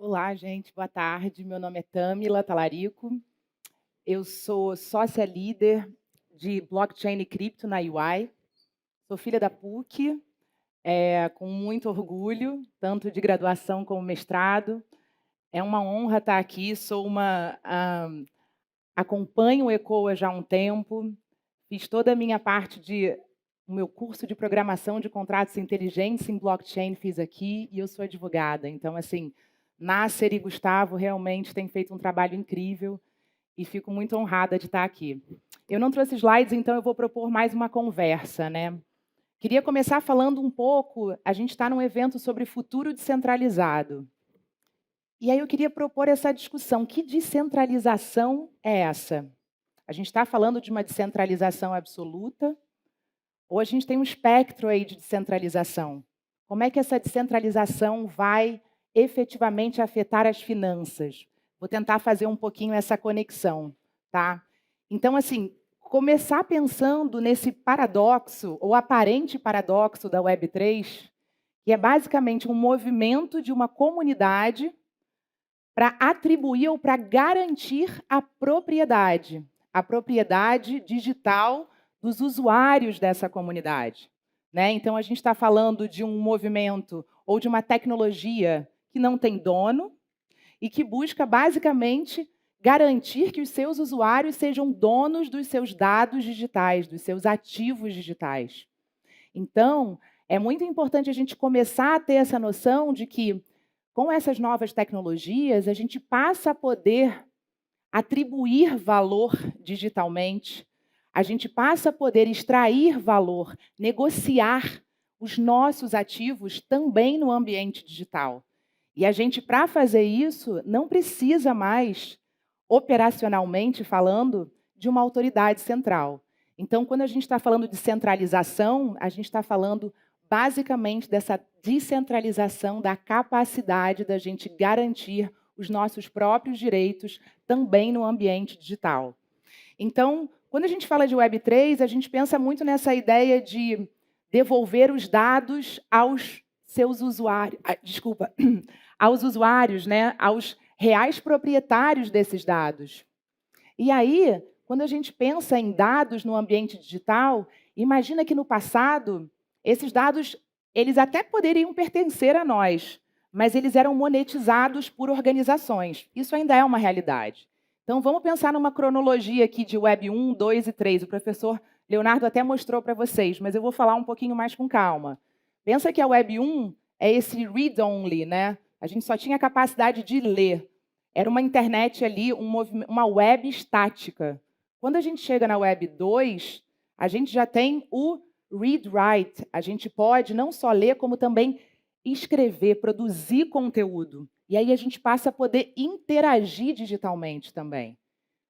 Olá, gente, boa tarde. Meu nome é Tâmila Talarico. Eu sou sócia líder de blockchain e cripto na UI. Sou filha da PUC, com muito orgulho, tanto de graduação como mestrado. É uma honra estar aqui. Acompanho o ECOA já há um tempo. Fiz toda a minha parte o meu curso de programação de contratos inteligentes em blockchain fiz aqui e eu sou advogada. Então, assim, Nasser e Gustavo realmente têm feito um trabalho incrível e fico muito honrada de estar aqui. Eu não trouxe slides, então eu vou propor mais uma conversa, né? Queria começar falando um pouco, a gente está num evento sobre futuro descentralizado. E aí eu queria propor essa discussão, que descentralização é essa? A gente está falando de uma descentralização absoluta, ou a gente tem um espectro aí de descentralização? Como é que essa descentralização vai efetivamente afetar as finanças? Vou tentar fazer um pouquinho essa conexão, tá? Então, assim, começar pensando nesse paradoxo, ou aparente paradoxo da Web3, que é basicamente um movimento de uma comunidade para atribuir ou para garantir a propriedade digital dos usuários dessa comunidade. Né? Então, a gente está falando de um movimento ou de uma tecnologia que não tem dono e que busca, basicamente, garantir que os seus usuários sejam donos dos seus dados digitais, dos seus ativos digitais. Então, é muito importante a gente começar a ter essa noção de que, com essas novas tecnologias, a gente passa a poder atribuir valor digitalmente, a gente passa a poder extrair valor, negociar os nossos ativos também no ambiente digital. E a gente, para fazer isso, não precisa mais, operacionalmente falando, de uma autoridade central. Então, quando a gente está falando de centralização, a gente está falando basicamente dessa descentralização da capacidade da gente garantir os nossos próprios direitos também no ambiente digital. Então, quando a gente fala de Web3, a gente pensa muito nessa ideia de devolver os dados aos seus usuários, desculpa, aos usuários, né, aos reais proprietários desses dados. E aí, quando a gente pensa em dados no ambiente digital, imagina que no passado, esses dados, eles até poderiam pertencer a nós, mas eles eram monetizados por organizações. Isso ainda é uma realidade. Então, vamos pensar numa cronologia aqui de Web 1, 2 e 3. O professor Leonardo até mostrou para vocês, mas eu vou falar um pouquinho mais com calma. Pensa que a Web 1 é esse read-only, né? A gente só tinha a capacidade de ler. Era uma internet ali, uma web estática. Quando a gente chega na Web 2, a gente já tem o read-write. A gente pode não só ler, como também escrever, produzir conteúdo. E aí a gente passa a poder interagir digitalmente também.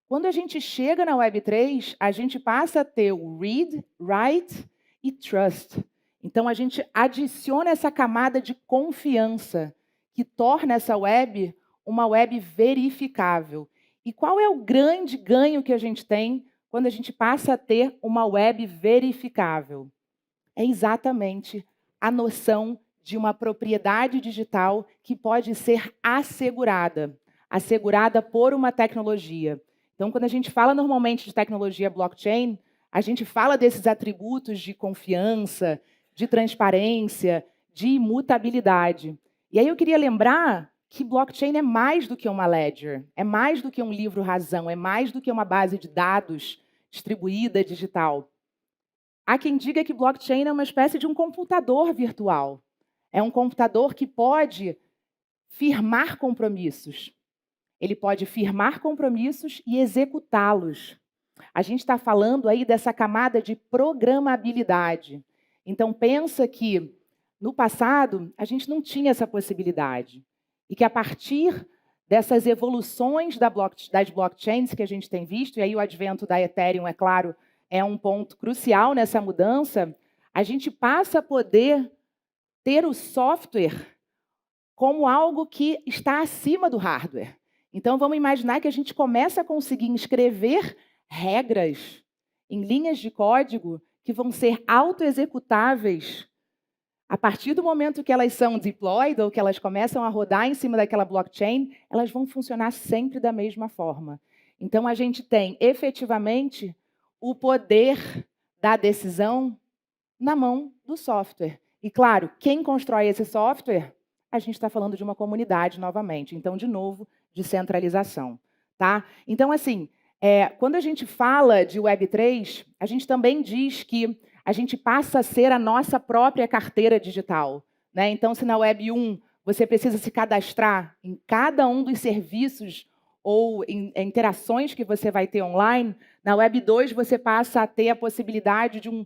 Quando a gente chega na Web 3, a gente passa a ter o read, write e trust. Então a gente adiciona essa camada de confiança que torna essa web uma web verificável. E qual é o grande ganho que a gente tem quando a gente passa a ter uma web verificável? É exatamente a noção de uma propriedade digital que pode ser assegurada por uma tecnologia. Então, quando a gente fala normalmente de tecnologia blockchain, a gente fala desses atributos de confiança, de transparência, de imutabilidade. E aí eu queria lembrar que blockchain é mais do que uma ledger, é mais do que um livro-razão, é mais do que uma base de dados distribuída digital. Há quem diga que blockchain é uma espécie de um computador virtual. É um computador que pode firmar compromissos. Ele pode firmar compromissos e executá-los. A gente está falando aí dessa camada de programabilidade. Então, pensa que, no passado, a gente não tinha essa possibilidade. E que, a partir dessas evoluções das blockchains que a gente tem visto, e aí o advento da Ethereum, é claro, é um ponto crucial nessa mudança, a gente passa a poder ter o software como algo que está acima do hardware. Então, vamos imaginar que a gente começa a conseguir escrever regras em linhas de código que vão ser autoexecutáveis A partir do momento que elas são deployed, ou que elas começam a rodar em cima daquela blockchain, elas vão funcionar sempre da mesma forma. Então, a gente tem, efetivamente, o poder da decisão na mão do software. E, claro, quem constrói esse software, a gente está falando de uma comunidade, novamente. Então, de novo, descentralização. Tá? Então, assim, quando a gente fala de Web3, a gente também diz que a gente passa a ser a nossa própria carteira digital. Né? Então, se na Web 1 você precisa se cadastrar em cada um dos serviços ou em interações que você vai ter online, na Web 2 você passa a ter a possibilidade de um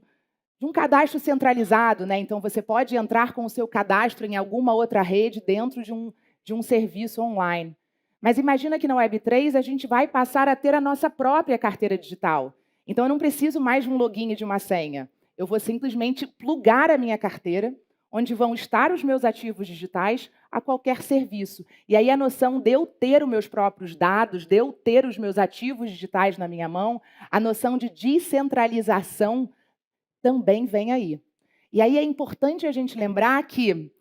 cadastro centralizado. Né? Então, você pode entrar com o seu cadastro em alguma outra rede dentro de um serviço online. Mas imagina que na Web3 a gente vai passar a ter a nossa própria carteira digital. Então, eu não preciso mais de um login e de uma senha. Eu vou simplesmente plugar a minha carteira, onde vão estar os meus ativos digitais a qualquer serviço. E aí a noção de eu ter os meus próprios dados, de eu ter os meus ativos digitais na minha mão, a noção de descentralização também vem aí. E aí é importante a gente lembrar que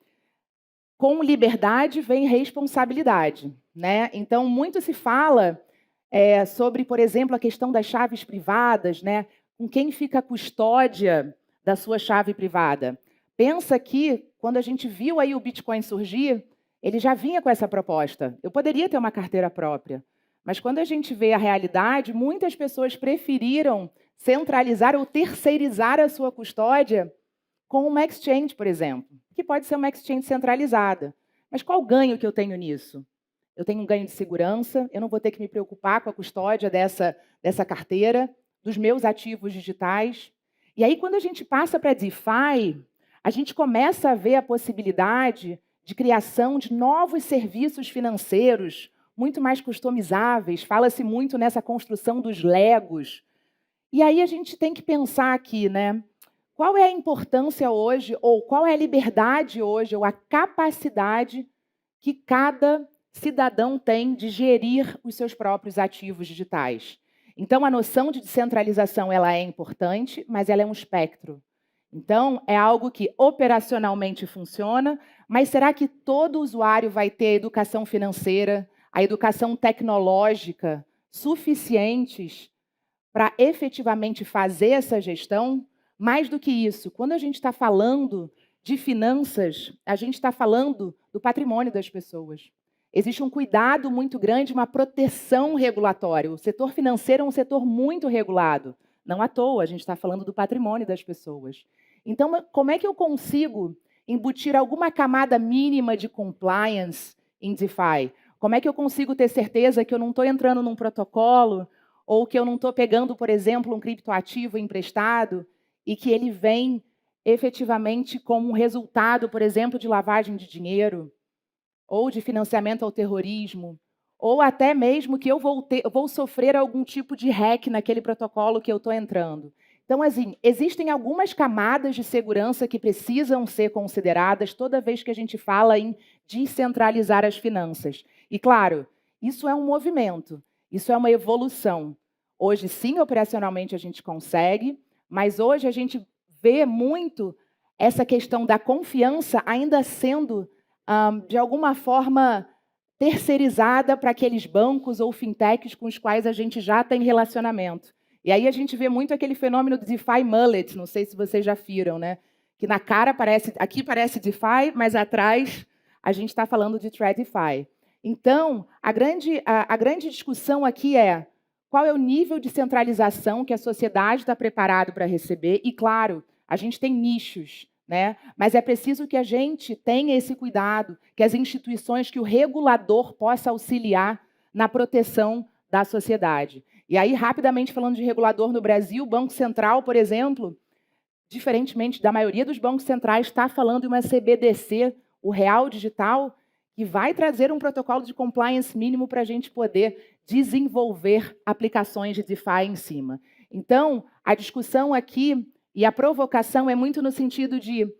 com liberdade vem responsabilidade. Né? Então, muito se fala sobre, por exemplo, a questão das chaves privadas, né? Com quem fica a custódia da sua chave privada. Pensa que, quando a gente viu aí o Bitcoin surgir, ele já vinha com essa proposta. Eu poderia ter uma carteira própria, mas quando a gente vê a realidade, muitas pessoas preferiram centralizar ou terceirizar a sua custódia com uma exchange, por exemplo, que pode ser uma exchange centralizada. Mas qual o ganho que eu tenho nisso? Eu tenho um ganho de segurança, eu não vou ter que me preocupar com a custódia dessa carteira, dos meus ativos digitais. E aí, quando a gente passa para DeFi, a gente começa a ver a possibilidade de criação de novos serviços financeiros, muito mais customizáveis. Fala-se muito nessa construção dos Legos. E aí a gente tem que pensar aqui, né? Qual é a importância hoje, ou qual é a liberdade hoje, ou a capacidade que cada cidadão tem de gerir os seus próprios ativos digitais? Então, a noção de descentralização ela é importante, mas ela é um espectro. Então, é algo que operacionalmente funciona, mas será que todo usuário vai ter a educação financeira, a educação tecnológica suficientes para efetivamente fazer essa gestão? Mais do que isso, quando a gente está falando de finanças, a gente está falando do patrimônio das pessoas. Existe um cuidado muito grande, uma proteção regulatória. O setor financeiro é um setor muito regulado. Não à toa, a gente está falando do patrimônio das pessoas. Então, como é que eu consigo embutir alguma camada mínima de compliance em DeFi? Como é que eu consigo ter certeza que eu não estou entrando num protocolo ou que eu não estou pegando, por exemplo, um criptoativo emprestado e que ele vem efetivamente como um resultado, por exemplo, de lavagem de dinheiro, ou de financiamento ao terrorismo, ou até mesmo que eu vou sofrer algum tipo de hack naquele protocolo que eu estou entrando. Então, assim, existem algumas camadas de segurança que precisam ser consideradas toda vez que a gente fala em descentralizar as finanças. E, claro, isso é um movimento, isso é uma evolução. Hoje, sim, operacionalmente a gente consegue, mas hoje a gente vê muito essa questão da confiança ainda sendo, de alguma forma, terceirizada para aqueles bancos ou fintechs com os quais a gente já tem relacionamento. E aí a gente vê muito aquele fenômeno do DeFi mullet, não sei se vocês já viram, né? Que na cara parece, aqui parece DeFi, mas atrás a gente está falando de TradFi. Então, a grande discussão aqui é qual é o nível de centralização que a sociedade está preparada para receber. E, claro, a gente tem nichos, né? Mas é preciso que a gente tenha esse cuidado, que as instituições, que o regulador possa auxiliar na proteção da sociedade. E aí, rapidamente falando de regulador no Brasil, o Banco Central, por exemplo, diferentemente da maioria dos bancos centrais, está falando em uma CBDC, o Real Digital, que vai trazer um protocolo de compliance mínimo para a gente poder desenvolver aplicações de DeFi em cima. Então, a discussão aqui e a provocação é muito no sentido de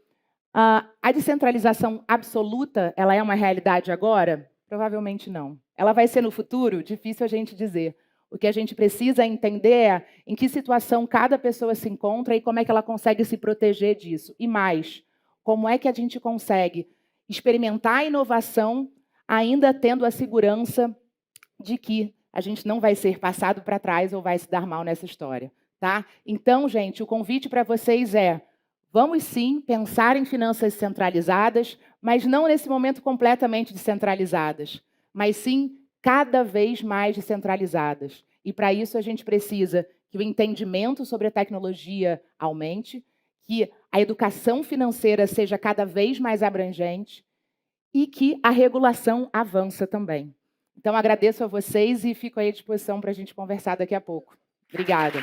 a descentralização absoluta, ela é uma realidade agora? Provavelmente não. Ela vai ser no futuro? Difícil a gente dizer. O que a gente precisa entender é em que situação cada pessoa se encontra e como é que ela consegue se proteger disso. E mais, como é que a gente consegue experimentar a inovação, ainda tendo a segurança de que a gente não vai ser passado para trás ou vai se dar mal nessa história, tá? Então, gente, o convite para vocês é: vamos sim pensar em finanças centralizadas, mas não nesse momento completamente descentralizadas, mas sim cada vez mais descentralizadas. E para isso a gente precisa que o entendimento sobre a tecnologia aumente, que a educação financeira seja cada vez mais abrangente e que a regulação avança também. Então, agradeço a vocês e fico aí à disposição para a gente conversar daqui a pouco. Obrigada.